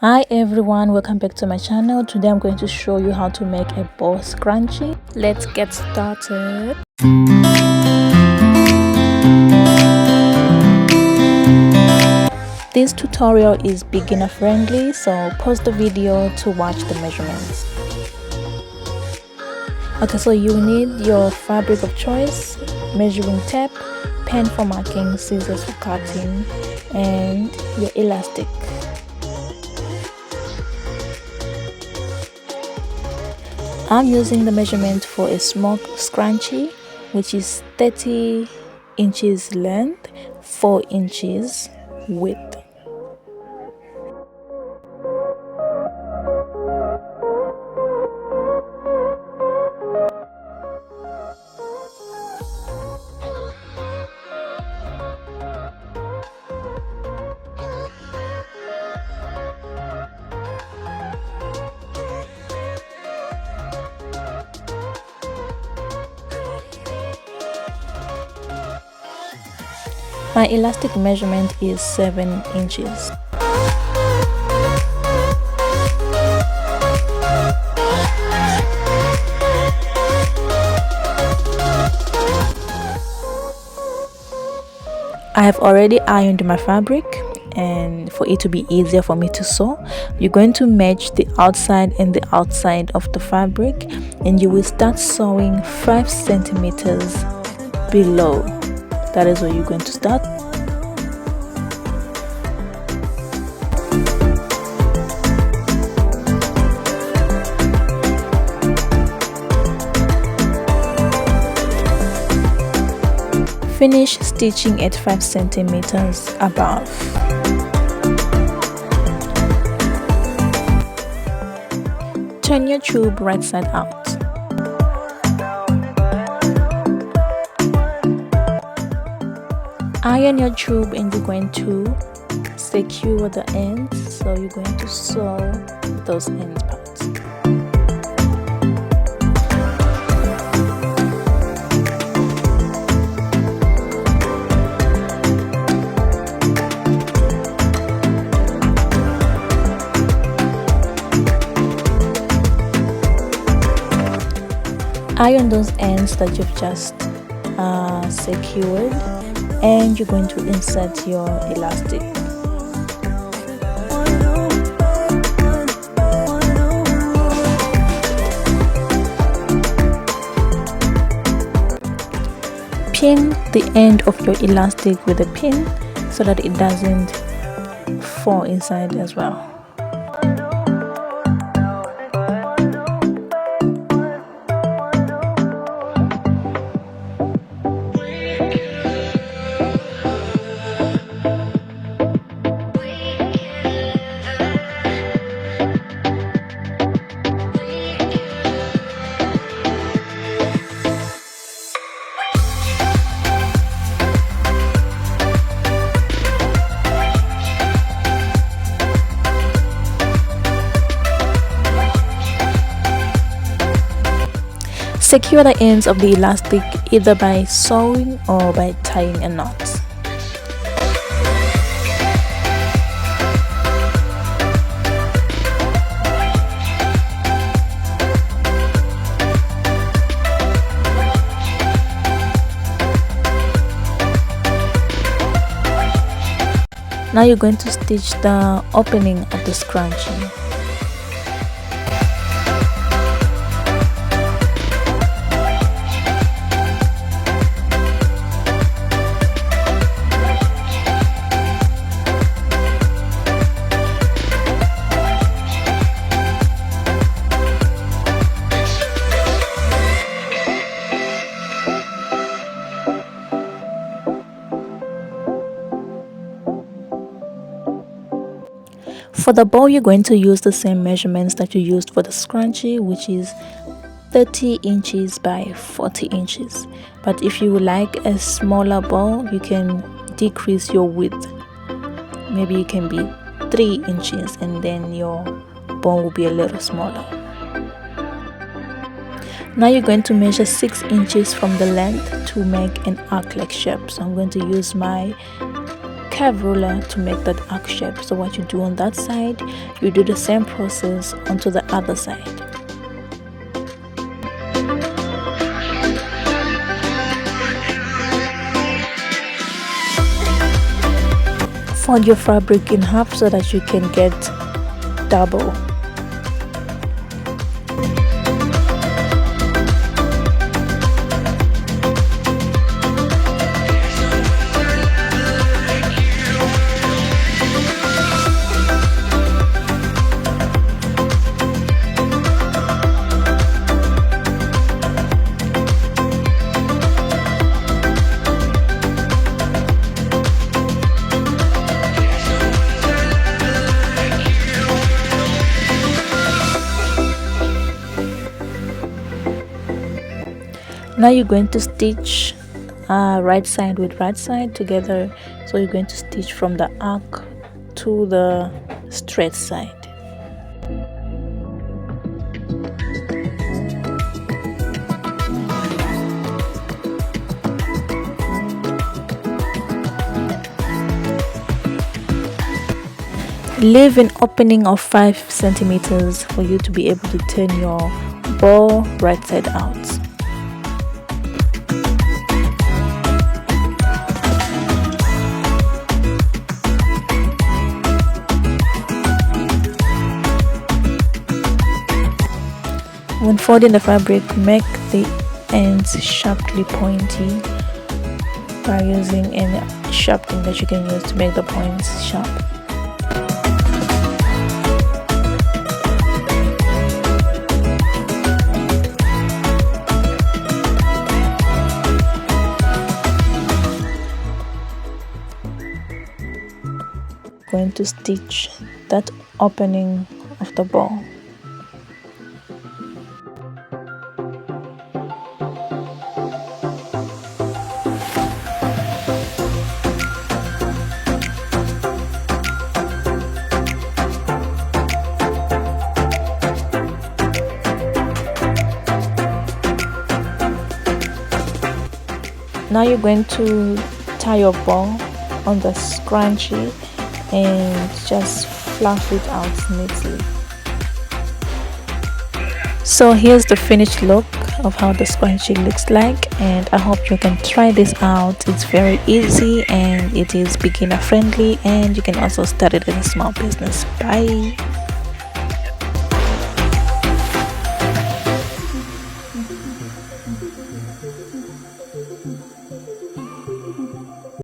Hi everyone, welcome back to my channel. Today I'm going to show you how to make a bow scrunchie. Let's get started. This tutorial is beginner friendly, so pause the video to watch the measurements. Okay, so you need your fabric of choice, measuring tape, pen for marking, scissors for cutting, and your elastic. I'm using the measurement for a small scrunchie, which is 30 inches length, 4 inches width. My elastic measurement is 7 inches. I have already ironed my fabric, and for it to be easier for me to sew, you're going to match the outside and the outside of the fabric, and you will start sewing 5 centimeters below. That is where you're going to start. Finish stitching at 5 centimeters above. Turn your tube right side out. Iron your tube and you're going to secure the ends, so you're going to sew those ends parts. Iron those ends that you've just secured, and you're going to insert your elastic. Pin the end of your elastic with a pin so that it doesn't fall inside as well. Secure the ends of the elastic either by sewing or by tying a knot. Now you're going to stitch the opening of the scrunchie. For the bow, you're going to use the same measurements that you used for the scrunchie, which is 30 inches by 40 inches. But if you would like a smaller bow, you can decrease your width. Maybe it can be 3 inches and then your bow will be a little smaller. Now you're going to measure 6 inches from the length to make an arc-like shape. So I'm going to use my curve ruler to make that arc shape. So what you do on that side, you do the same process onto the other side. Fold your fabric in half so that you can get double. Now you're going to stitch right side with right side together. So you're going to stitch from the arc to the straight side. Leave an opening of 5 centimeters for you to be able to turn your bow right side out. When folding the fabric, make the ends sharply pointy by using any sharp thing that you can use to make the points sharp. Going to stitch that opening of the bow. Now you're going to tie your bow on the scrunchie and just fluff it out neatly. So here's the finished look of how the scrunchie looks like, and I hope you can try this out. It's very easy and it is beginner friendly, and you can also start it as a small business. Bye.